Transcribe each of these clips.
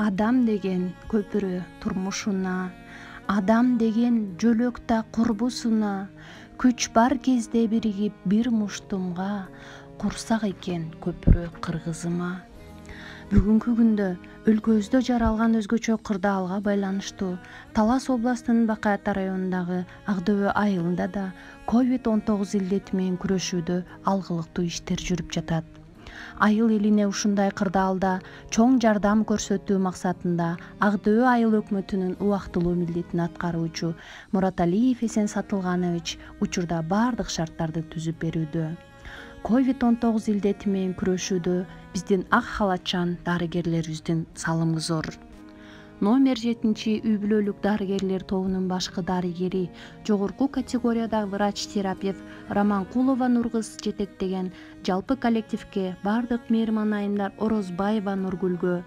Адам деген көпүрө турмушуна, адам деген жөлөк да курбусуна, күч бар кезде биригип бир муштумга, курсак экен көпүрө кыргызыма. Бүгүнкү күндө өлкөбүздө жаралган өзгөчө кырдаалга байланыштуу Талас областынын Бакай Ата районундагы Ак Дөбө айылында да COVID-19 илдети менен күрөшүүдө алгылыктуу иштер жүрүп жатат. Айыл элине ушундай кырдаалда чоң жардам көрсөтүү максатында Ак Дөбө айыл өкмөтүнүн убактылуу милдетин аткаруучу Мураталиев Эсен Сатылганович учурда бардык шарттарды түзүп берүүдө. COVID-19 илдети менен күрөшүүдө биздин ак халатчан дарыгерлерибиздин салымы зор. Номер 7 үй бүлөлүк дарыгерлер тобунун башкы дарыгери, жогорку категориядагы врач-терапевт Романкулова Нургыз жетектеген жалпы коллективге бардык мейман айымдар Орозбаева Нургүлгө,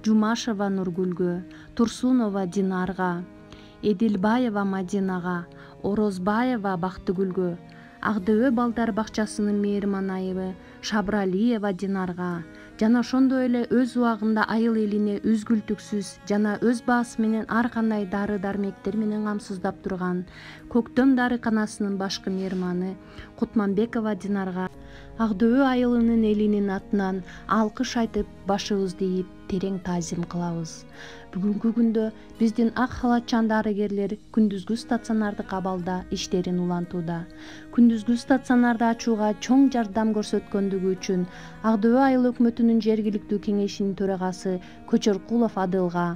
Жумашева Нургүлгө, Турсунова Динарга, Эдилбаева Мадинага, Орозбаева Бактыгүлгө, Ак Дөбө балдар бакчасынын мейман айымы Шабралиева Динарга жана ошондой эле өз убагында айыл элине үзгүлтүксүз жана өз баасы менен ар кандай дары-дармектер менен камсыздап турган Көктөм дарыканасынын башкы мейманы Кутманбекова Динарга Ак Дөбө айылынын элинин атынан алкыш айтып башыбызды ийип терең таазим кылабыз. Бүгүнкү күндө биздин ак халатчан дарыгерлер күндүзгү стационарды кабалда иштерин улантууда. Күндүзгү стационарды ачууга чоң жардам көрсөткөндүгү үчүн Ак Дөбө айыл өкмөтүнүн жергиликтүү кеңешинин төрагасы Көчөркулов Адылга,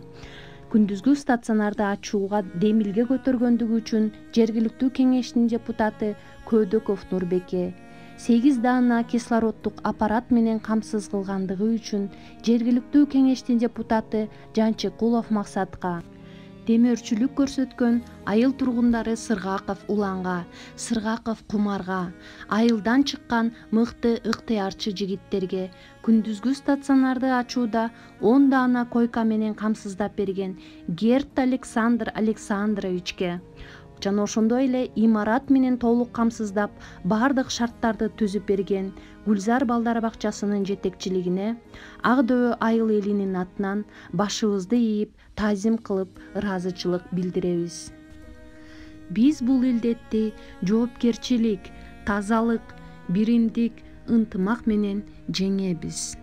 күндүзгү стационарды ачууга демилге көтөргөндүгү үчүн жергиликтүү кеңештин депутаты Көдөков Нурбеке, 8 даана кислороддук аппарат менен камсыз кылгандыгы үчүн жергиликтүү кеңештин депутаты Жанчыкулов Максатка, демөөрчүлүк көрсөткөн айыл тургундары Сыргаков Уланга, Сыргаков Кумарга, айылдан чыккан мыкты ыктыярчы жигиттерге күндүзгү стационарды ачууда 10 даана койка менен камсыздап берген Герт Александр Александровичке жана ошондой эле имарат менен толук камсыздап бардык шарттарды түзүп берген Гүлзар балдар бакчасынын жетекчилигине Ак Дөбө айыл элинин атынан башыбызды ийип таазим кылып ыраазычылык билдиребиз. Биз бул илдетти жоопкерчилик, тазалык, биримдик, ынтымак менен жеңебиз.